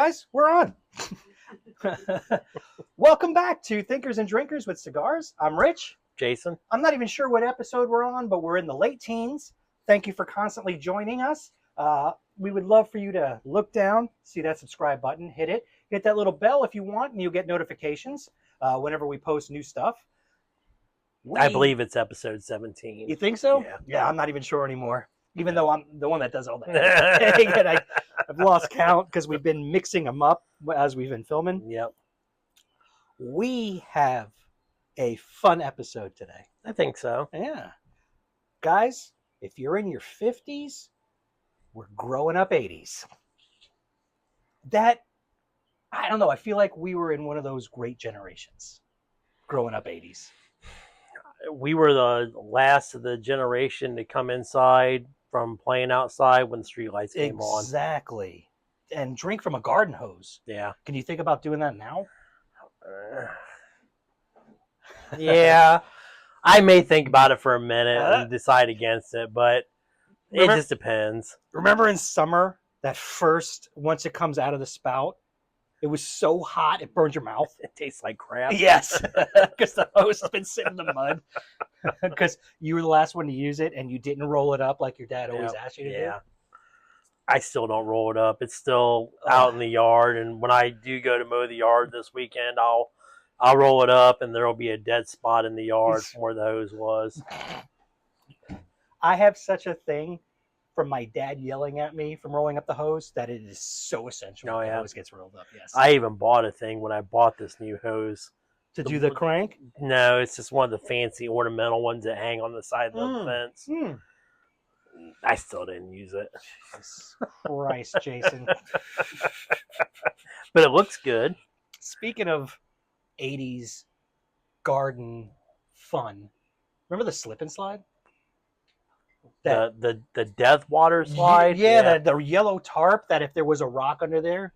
guys, we're on. Welcome back to Thinkers and Drinkers with Cigars. I'm Rich. Jason. I'm not even sure what episode we're on, but we're in the late teens. Thank you for constantly joining us. We would love for you to look down, see that subscribe button, hit it, hit that little bell if you want, and you'll get notifications whenever we post new stuff. I believe it's episode 17. You think so? Yeah, I'm not even sure anymore. Even though I'm the one that does all that. And I've lost count because we've been mixing them up as we've been filming. Yep. We have a fun episode today. I think so. Yeah. Guys, if you're in your 50s, we're growing up 80s. I don't know, I feel like we were in one of those great generations. Growing up 80s. We were the last of the generation to come inside from playing outside when the streetlights came on. Exactly. And drink from a garden hose. Yeah. Can you think about doing that now? Yeah. I may think about it for a minute and decide against it, but it just depends. Remember in summer, that first, once it comes out of the spout, it was so hot it burned your mouth. It tastes like crap. Yes, because the hose has been sitting in the mud. Because you were the last one to use it, and you didn't roll it up like your dad always asked you to do. I still don't roll it up. It's still out in the yard, and when I do go to mow the yard this weekend, I'll roll it up, and there will be a dead spot in the yard from where the hose was. I have such a thing from my dad yelling at me from rolling up the hose that it is so essential that the hose gets rolled up. Yes. I even bought a thing when I bought this new hose. To do the crank? No, it's just one of the fancy ornamental ones that hang on the side of the fence. I still didn't use it. Jesus Christ, Jason. But it looks good. Speaking of 80s garden fun, remember the slip and slide? The death water slide? Yeah. The yellow tarp that if there was a rock under there,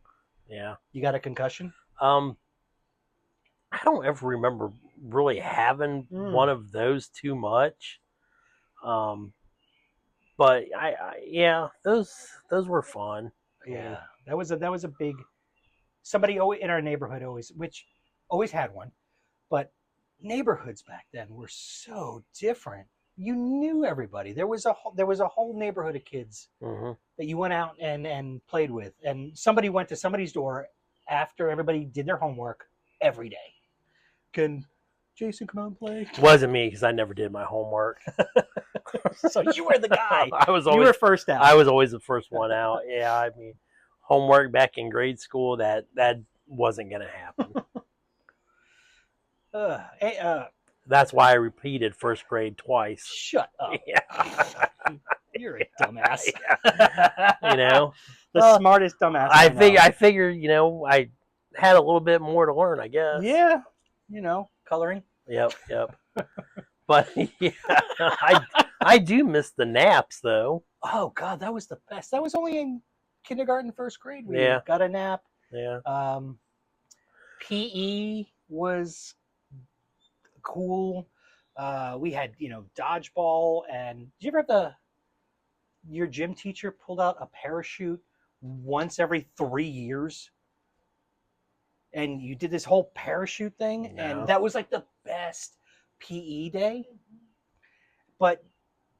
you got a concussion? I don't ever remember really having one of those too much. But those were fun. Yeah, that was a big. Somebody in our neighborhood always had one, but neighborhoods back then were so different. You knew everybody. There was a whole neighborhood of kids that you went out and played with, and somebody went to somebody's door after everybody did their homework every day. Can Jason come out and play? It wasn't me because I never did my homework. So you were the guy. You were first out. I was always the first one out. Yeah, I mean, homework back in grade school, that wasn't going to happen. That's why I repeated first grade twice. Shut up. Yeah. You're a dumbass. The smartest dumbass. I figure, I had a little bit more to learn, I guess. Yeah. Coloring. Yep. But I do miss the naps though. Oh God, that was the best. That was only in kindergarten, first grade. We got a nap. Yeah. PE was cool. We had, dodgeball, and did you ever have your gym teacher pulled out a parachute once every 3 years? And you did this whole parachute thing, and that was like the best PE day. But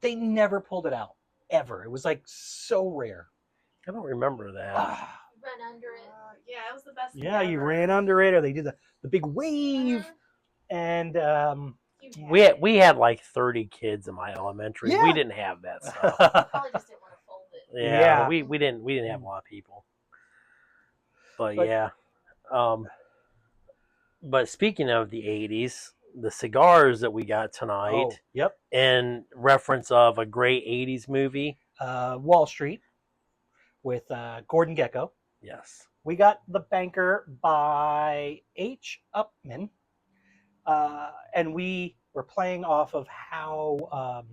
they never pulled it out, ever. It was like so rare. I don't remember that. Run under it. Yeah, it was the best. Yeah, you ran under it, or they did the big wave. And we had like 30 kids in my elementary. Yeah. We didn't have that stuff. Probably just didn't want to fold it. Yeah. We didn't have a lot of people. But yeah. But speaking of the 80s, the cigars that we got tonight, in reference of a great 80s movie, Wall Street, with Gordon Gekko. Yes. We got The Banker by H. Upmann, and we were playing off of how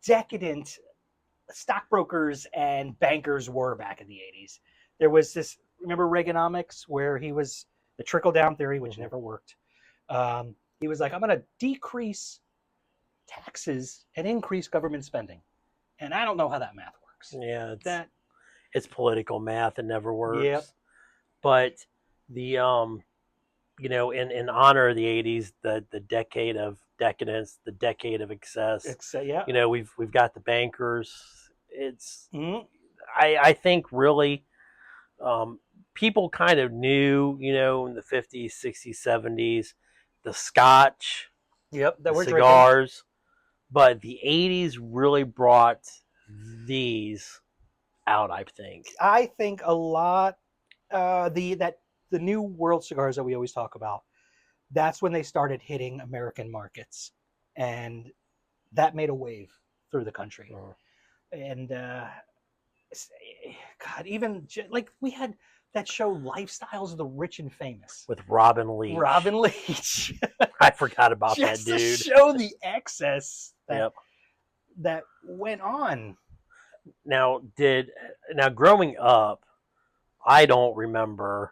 decadent stockbrokers and bankers were back in the 80s. There was this, remember Reaganomics, where he was the trickle-down theory, which never worked. He was like, I'm going to decrease taxes and increase government spending. And I don't know how that math works. Yeah. it's political math. It never works. Yep. But the in honor of the 80s, the decade of decadence, the decade of excess. Yeah. We've got the bankers. It's Mhm. I think really people kind of knew, in the 50s, 60s, 70s, the Scotch, Yep. That the we're drinking. cigars, but the 80s really brought these out, I think. I think a lot the new world cigars that we always talk about, that's when they started hitting American markets, and that made a wave through the country. And God, even like we had that show Lifestyles of the Rich and Famous With Robin Leach. Robin Leach. I forgot about Just that dude. to show the excess Yep. that went on. Now growing up, I don't remember,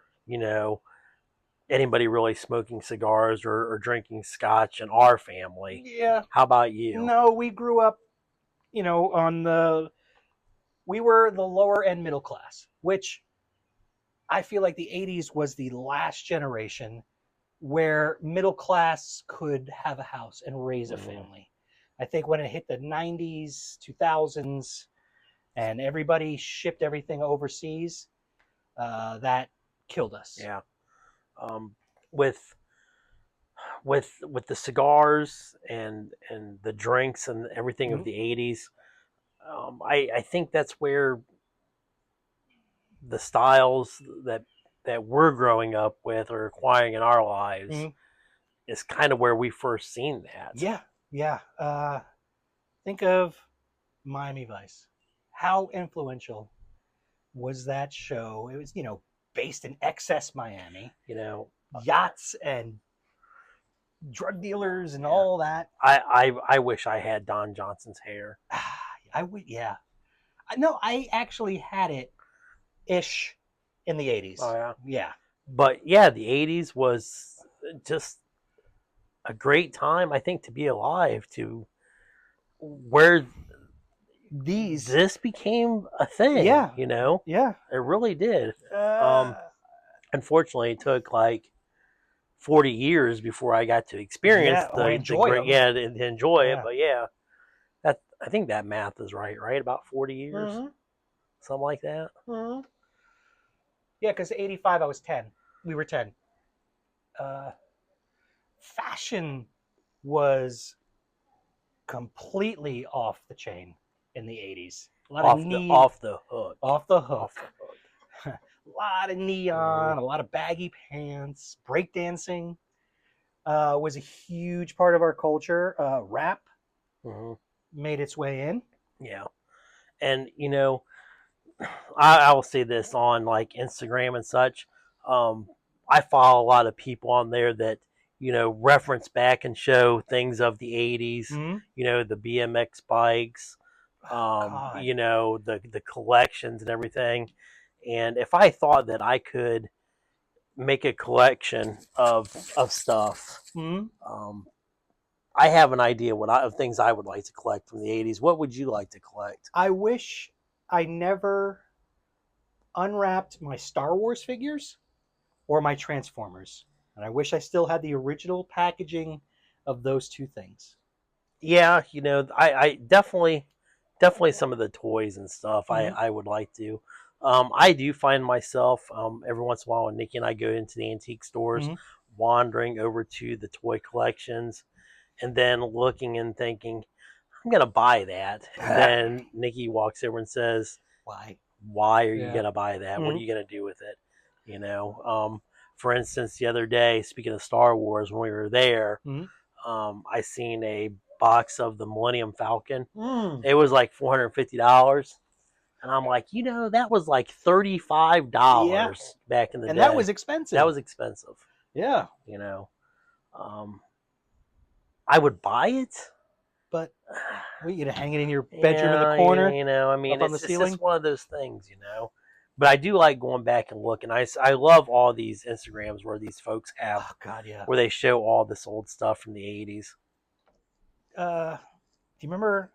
anybody really smoking cigars or drinking scotch in our family. Yeah. How about you? No, we grew up, we were the lower end middle class, which I feel like the 80s was the last generation where middle class could have a house and raise a family. I think when it hit the 90s, 2000s, and everybody shipped everything overseas, that killed us. Yeah. With the cigars and the drinks and everything of the 80s, I think that's where the styles that we're growing up with or acquiring in our lives is kind of where we first seen that. Yeah. Think of Miami Vice. How influential was that show? It was, based in excess Miami. Yachts and drug dealers and all that. I wish I had Don Johnson's hair. I would, yeah. No, I actually had it ish in the 80s. Oh, yeah? Yeah. But yeah, the 80s was just a great time, I think, to be alive, to where this became a thing. Yeah. Yeah. It really did. Uh, Unfortunately, it took like 40 years before I got to experience enjoy it. But yeah, I think that math is right? About 40 years, something like that. Yeah, because 85, I was 10. We were 10. Fashion was completely off the chain in the 80s. Off the hook. A lot of neon, a lot of baggy pants, breakdancing was a huge part of our culture. Rap made its way in. Yeah. And, I will say this on like Instagram and such. I follow a lot of people on there that, reference back and show things of the 80s, the BMX bikes, the collections and everything. And if I thought that I could make a collection of stuff, I have an idea of things I would like to collect from the 80s. What would you like to collect? I wish I never unwrapped my Star Wars figures or my Transformers. And I wish I still had the original packaging of those two things. Yeah, I definitely some of the toys and stuff I would like to. I do find myself every once in a while when Nikki and I go into the antique stores, wandering over to the toy collections and then looking and thinking, I'm going to buy that. And then Nikki walks over and says, Why are you going to buy that? What are you going to do with it? For instance, the other day, speaking of Star Wars, when we were there, I seen a box of the Millennium Falcon. It was like $450. And I'm like, that was like $35 back in the day. And that was expensive. Yeah. I would buy it. But what, you gonna hang it in your bedroom in the corner? Up on the ceiling? It's just one of those things, But I do like going back and looking. I love all these Instagrams where these folks have, where they show all this old stuff from the 80s. Do you remember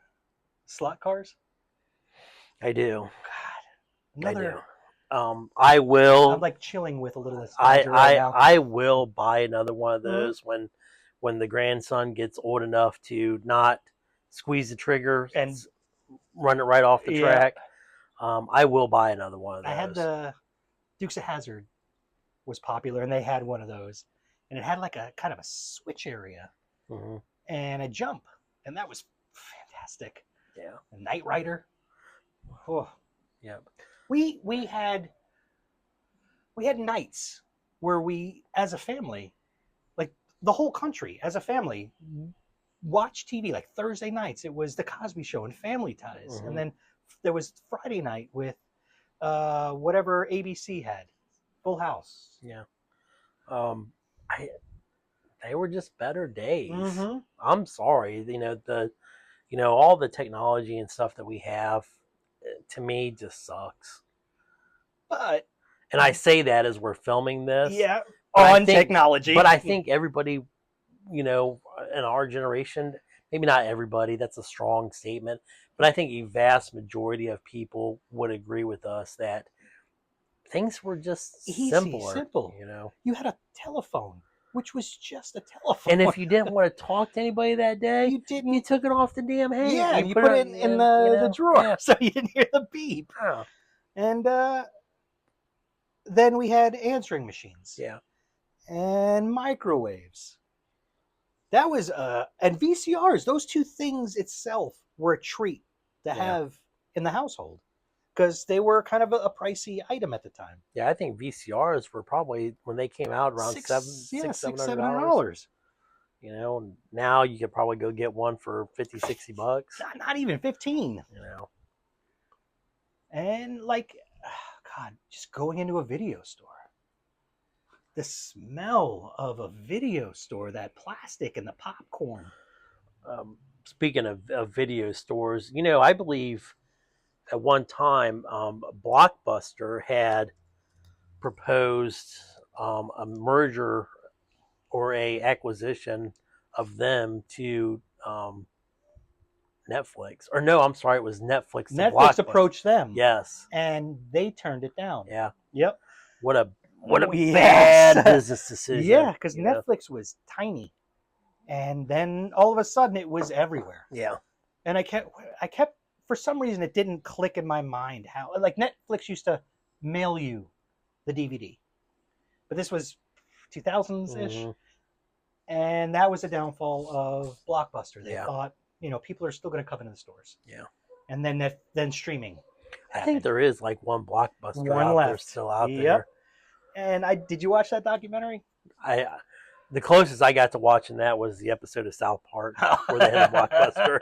slot cars? I do. God, Another. I will. I'm like chilling with a little nostalgia right now. I will buy another one of those Mm-hmm. when the grandson gets old enough to not squeeze the trigger And run it right off the yeah, track. I will buy another one of those. I had the Dukes of Hazzard was popular, and they had one of those, and it had like a kind of a switch area Mhm. and a jump, and that was fantastic. Yeah. A Knight Rider. Oh, Yeah. we had nights where we, as a family, like the whole country, as a family, watch TV. Like Thursday nights, it was the Cosby Show and Family Ties, Mhm. and then there was Friday night with whatever ABC had, Full House. Yeah. I they were just better days. Mm-hmm. I'm sorry, all the technology and stuff that we have, to me, just sucks. But And I say that as we're filming this. yeah, But I on think- technology. But I think everybody, in our generation, maybe not everybody, that's a strong statement, but I think a vast majority of people would agree with us that things were just Easy, simpler. simple. You had a telephone, which was just a telephone. And if you didn't want to talk to anybody that day, you didn't. you took it off the damn hand. Yeah, you put it in the drawer Yeah. so you didn't hear the beep. Oh, And then we had answering machines. yeah. And microwaves. That was and VCRs. Those two things itself were a treat to have in the household because they were kind of a pricey item at the time. Yeah, I think VCRs were probably, when they came out, around $700. And now you could probably go get one for $50-$60. Not even 15. And God, just going into a video store. The smell of a video store, that plastic and the popcorn. Speaking of video stores, I believe at one time Blockbuster had proposed a merger or a acquisition of them to Netflix. Or no, I'm sorry, it was Netflix. Netflix approached them. Yes. And they turned it down. Yeah. Yep. What a Yes. bad business decision. Yeah, because Netflix was tiny. And then all of a sudden it was everywhere. Yeah. And I kept for some reason it didn't click in my mind how, like, Netflix used to mail you the DVD. But this was 2000s-ish. Mm-hmm. And that was the downfall of Blockbuster. They Yeah. thought, people are still going to come into the stores. Yeah. And then streaming I think there is like one Blockbuster One out there left. still out Yep. there. And did you watch that documentary? The closest I got to watching that was the episode of South Park where they had a Blockbuster.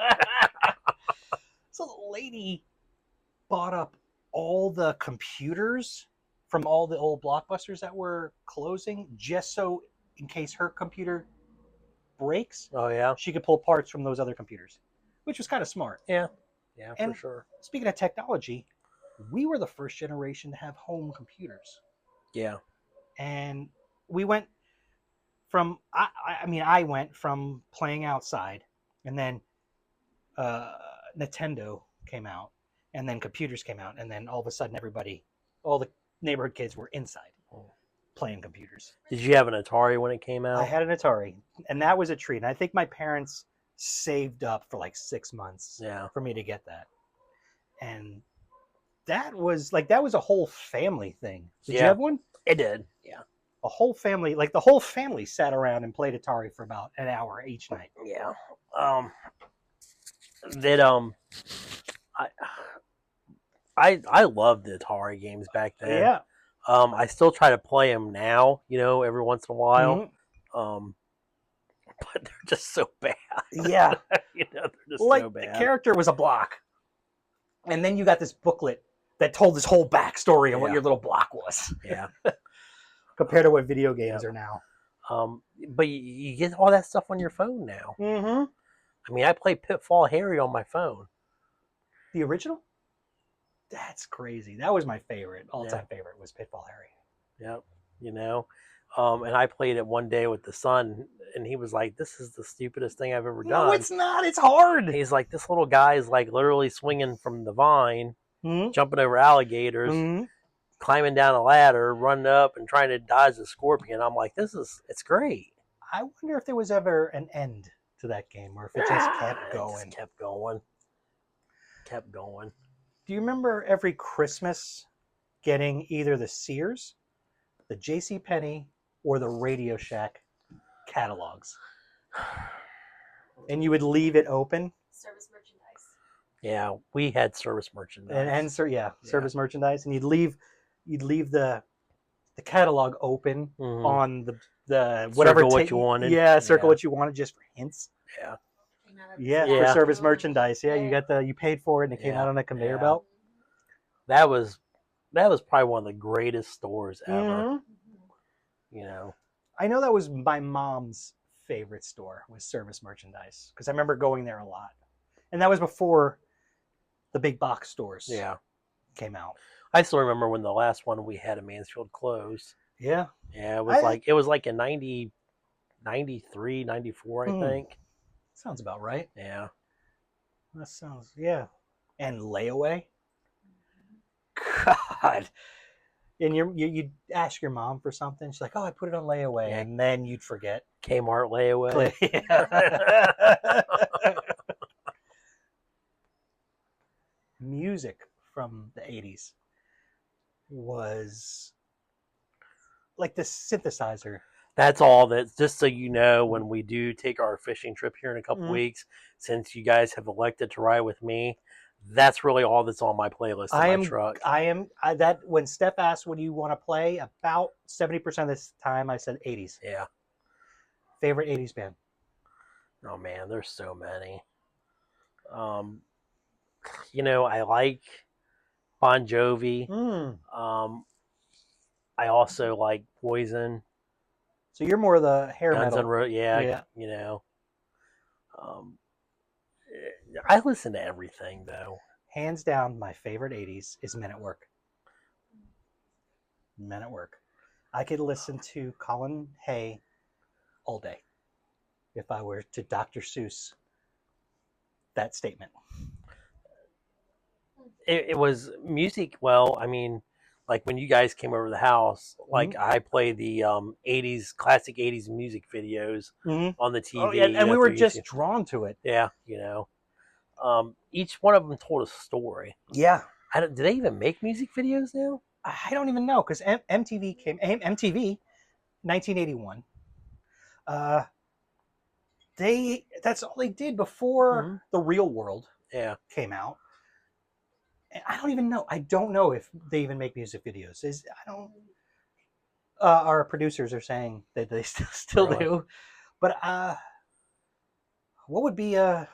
So the lady bought up all the computers from all the old Blockbusters that were closing, just so in case her computer breaks, Oh yeah, she could pull parts from those other computers, which was kind of smart. yeah, And- for sure. Speaking of technology, we were the first generation to have home computers. Yeah, And we went from I went from playing outside, and then Nintendo came out, and then computers came out, and then all of a sudden all the neighborhood kids were inside playing computers. did you have an Atari when it came out? I had an Atari, and that was a treat. And I think my parents saved up for like 6 months Yeah, for me to get that. And that was a whole family thing. Did you Yeah. have one? it did. Yeah, A whole family, like the whole family sat around and played Atari for about an hour each night. yeah. I loved the Atari games back then. Yeah. I still try to play them now, every once in a while. Mhm. But they're just so bad. Yeah. They're just Like so the bad. character was a block. And then you got this booklet that told this whole backstory of what Yeah. your little block was Yeah. compared to what video games are now. But you get all that stuff on your phone now. Mm-hmm. I mean, I play Pitfall Harry on my phone. The original? That's crazy. That was my favorite. All-time favorite was Pitfall Harry. Yep. And I played it one day with the son, and he was like, "This is the stupidest thing I've ever done." No, it's not. It's hard. He's like, "This little guy is like literally swinging from the vine Mhm. jumping over alligators, Mhm. climbing down a ladder, running up and trying to dodge the scorpion. I'm like, it's great. I wonder if there was ever an end to that game, or if it just kept It going. just kept going. Kept going. Do you remember every Christmas getting either the Sears, the J.C. Penney, or the Radio Shack catalogs? And you would leave it open, Service merchandise. Yeah, we had service merchandise. and service merchandise, and you'd leave the catalog open Mhm. on the whatever Circle what you wanted. Yeah, circle Yeah. what you wanted just for hints. Yeah. Came out of the Yeah, Yeah. for service Oh. merchandise. Yeah, you paid for it, and it came Yeah. out on a conveyor Yeah. belt. That was probably one of the greatest stores ever. Mhm. You know. I know that was my mom's favorite store, was service merchandise, because I remember going there a lot, and that was before the big box stores Yeah. came out. I still remember when the last one we had in Mansfield closed. Yeah, Yeah, it was like in 90, 93, 94, I think. sounds about right. Yeah. That sounds and layaway. God. And you'd ask your mom for something. She's like, "Oh, I put it on layaway," Yeah. and then you'd forget. Kmart layaway. Music from the 80s was like the synthesizer. That's all that, just so you know, when we do take our fishing trip here in a couple Mhm. weeks, since you guys have elected to ride with me, that's really all that's on my playlist in my truck. That when Steph asked what do you want to play, about 70% of this time I said 80s. Yeah. Favorite 80s band? Oh man, there's so many. You know, I like Bon Jovi. I also like Poison. So you're more the hair Guns metal. N' Roses, yeah. You know, I listen to everything though. Hands down, my favorite 80s is Men at Work. Men at Work. I could listen to Colin Hay all day if I were to Dr. Seuss that statement. It was music. Well, I mean, like when you guys came over to the house, like I played the 80s, classic 80s music videos on the TV. Oh, yeah, and we were just drawn to it. Yeah, you know. Each one of them told a story. Yeah. Do they even make music videos now? I don't even know, because MTV 1981. That's all they did before The Real World came out. And I don't even know. I don't know if they even make music videos. Our producers are saying that they still Really? do. But what would be an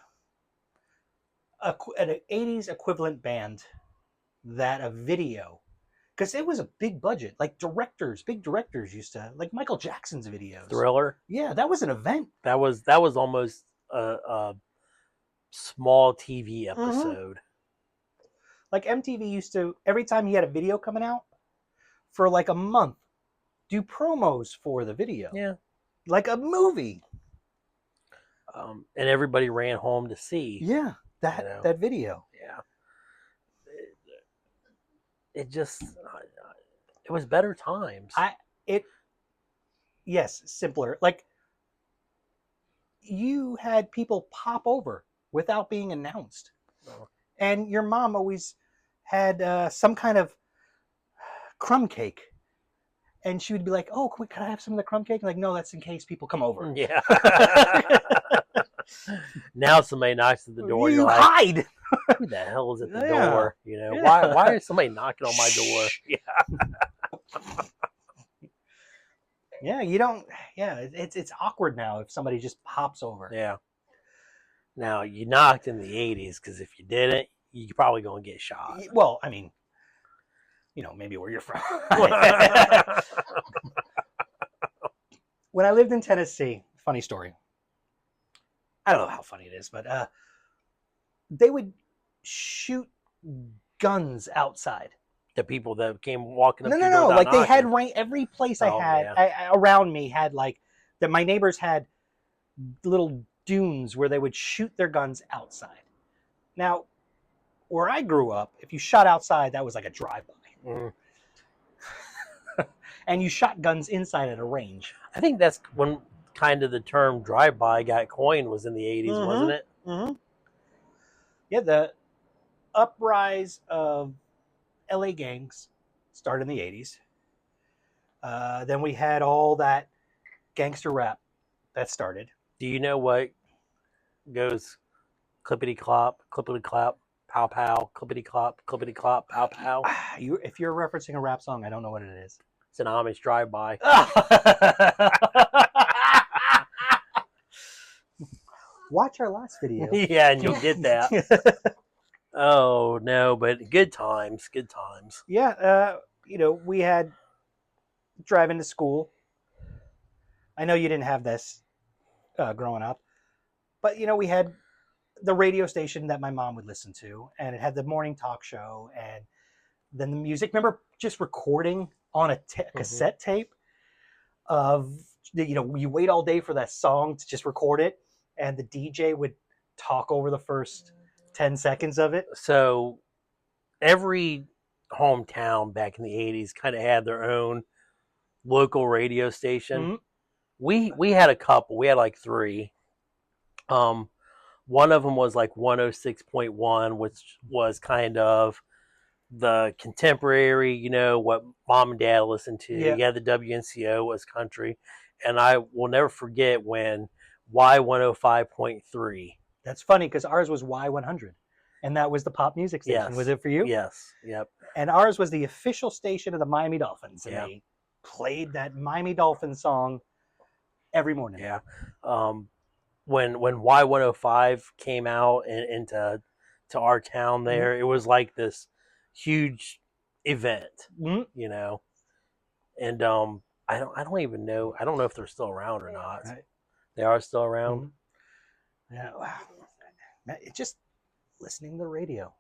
80s equivalent band that a video? Because it was a big budget. Like big directors used to, like Michael Jackson's videos. Thriller. Yeah, that was an event. That was almost a small TV episode. Like MTV used to, every time he had a video coming out, for like a month, do promos for the video. Yeah. Like a movie. And everybody ran home to see. Yeah, that video. Yeah. It just, it was better times. Yes, simpler. Like, you had people pop over without being announced. Oh. And your mom always had some kind of crumb cake. And she would be like, "Oh, can I have some of the crumb cake?" I'm like, "No, that's in case people come over." Yeah. Now somebody knocks at the door. You you're like, hide. Who the hell is at the Yeah. door? You know, Yeah. why is somebody knocking on my door? Yeah. Yeah, you don't. Yeah, it's awkward now if somebody just pops over. Yeah. Now you knocked in the 80s, because if you didn't, you're probably gonna get shot. Well, I mean, maybe where you're from. When I lived in Tennessee, funny story. I don't know how funny it is, but they would shoot guns outside. The people that came walking up. No. Like they had every place around me had that. My neighbors had little dunes where they would shoot their guns outside. Now, where I grew up, if you shot outside, that was like a drive-by. Mm. And you shot guns inside at a range. I think that's when kind of the term drive-by got coined was in the 80s, wasn't it? Mm-hmm. Yeah, the uprise of LA gangs started in the 80s. Then we had all that gangster rap that started. Do you know what goes clippity clop, pow pow, clippity clop, pow pow? If you're referencing a rap song, I don't know what it is. It's an Amish drive-by. Watch our last video. Yeah, and you'll get that. Oh no, but good times. Yeah, we had driving to school. I know you didn't have this growing up, but we had the radio station that my mom would listen to, and it had the morning talk show, and then the music. Remember just recording on a cassette tape of you wait all day for that song to just record it, and the DJ would talk over the first 10 seconds of it. So every hometown back in the 80s kind of had their own local radio station. Mm-hmm. We had a couple. We had like 3. One of them was like 106.1, which was kind of the contemporary, what mom and dad listened to. Yeah. You had the WNCO was country. And I will never forget when Y105.3. That's funny because ours was Y100. And that was the pop music station. Yes. Was it for you? Yes. Yep. And ours was the official station of the Miami Dolphins. And yep. they played that Miami Dolphins song every morning. Yeah. When Y105 came out into our town there, it was like this huge event, and I don't even know. I don't know if they're still around or not. Right. They are still around. Mm-hmm. Yeah. Wow. It's just listening to the radio.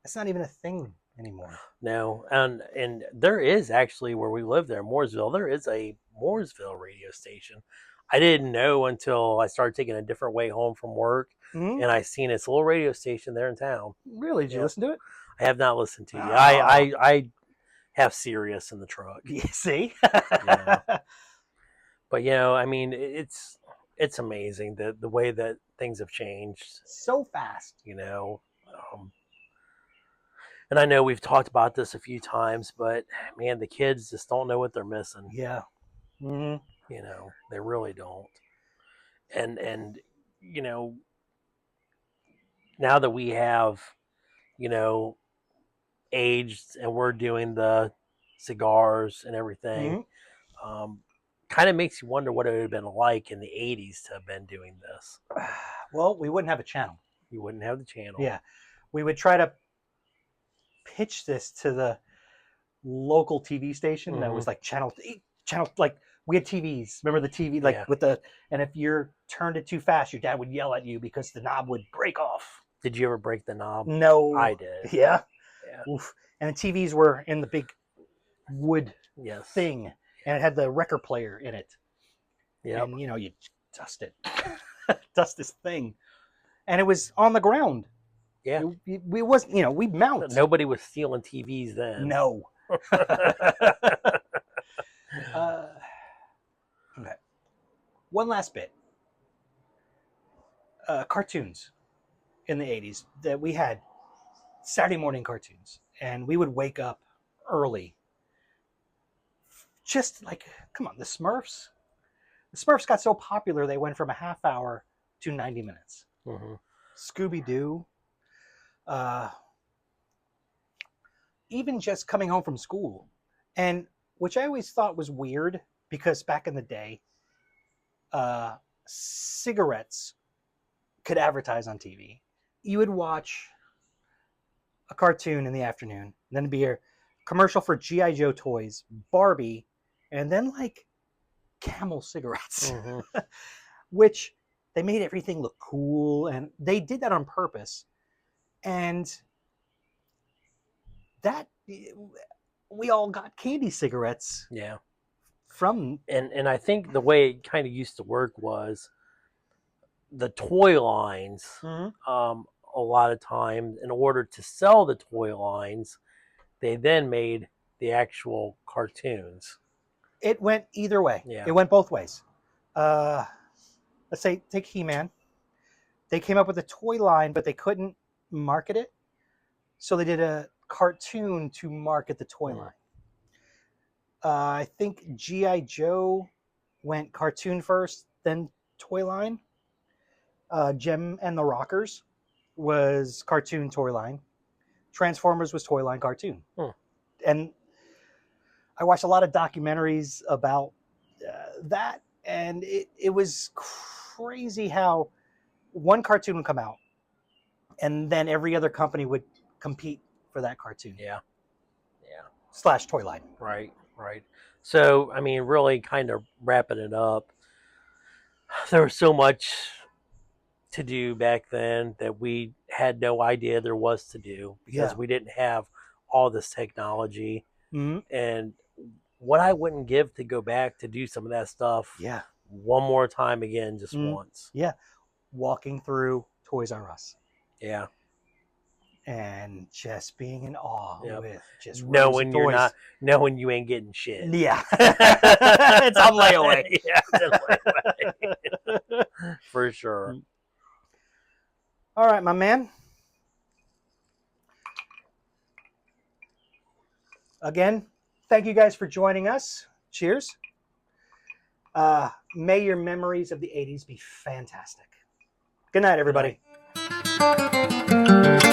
That's not even a thing anymore. No, and there is actually where we live there, Mooresville. There is a Mooresville radio station. I didn't know until I started taking a different way home from work, and I seen this little radio station there in town. Really? Did you listen to it? I have not listened to you. I have Sirius in the truck. You see? But I mean, it's amazing the way that things have changed so fast. And I know we've talked about this a few times, but man, the kids just don't know what they're missing. Yeah. Mm-hmm. They really don't. And now that we have, aged and we're doing the cigars and everything, kind of makes you wonder what it would have been like in the 80s to have been doing this. Well, we wouldn't have a channel. You wouldn't have the channel. Yeah. We would try to pitch this to the local TV station that was like channel, like we had TVs. Remember the TV, and if you're turned it too fast, your dad would yell at you because the knob would break off. Did you ever break the knob? No. I did. Yeah. Oof. And the TVs were in the big wood thing, and it had the record player in it. Yeah. And you dust it, dust this thing, and it was on the ground. Yeah. We wasn't, we mount. Nobody was stealing TVs then. No. Okay. One last bit. Cartoons in the 80s that we had Saturday morning cartoons, and we would wake up early. Just like, come on, the Smurfs. The Smurfs got so popular they went from a half hour to 90 minutes. Mm-hmm. Scooby-Doo. Even just coming home from school, and which I always thought was weird because back in the day, cigarettes could advertise on TV. You would watch a cartoon in the afternoon, and then it'd be a commercial for G.I. Joe toys, Barbie, and then like Camel cigarettes, which they made everything look cool, and they did that on purpose. And that we all got candy cigarettes. Yeah. From and I think the way it kind of used to work was the toy lines. A a lot of times, in order to sell the toy lines, they then made the actual cartoons. It went either way. Yeah. It went both ways. Let's say take He-Man. They came up with a toy line, but they couldn't market it, so they did a cartoon to market the toy line. I think G.I. Joe went cartoon first, then toy line. Jem and the Rockers was cartoon toy line. Transformers was toy line cartoon. And I watched a lot of documentaries about that, and it was crazy how one cartoon would come out, and then every other company would compete for that cartoon. Yeah. / toy line. Right. So, I mean, really kind of wrapping it up, there was so much to do back then that we had no idea there was to do because we didn't have all this technology. Mm-hmm. And what I wouldn't give to go back to do some of that stuff one more time again, just once. Yeah. Walking through Toys R Us. Yeah. And just being in awe with just knowing you're toys. not, knowing you ain't getting shit. Yeah. It's on layaway. Yeah, it's on layaway. For sure. All right, my man. Again, thank you guys for joining us. Cheers. May your memories of the 80s be fantastic. Good night, everybody. Good night.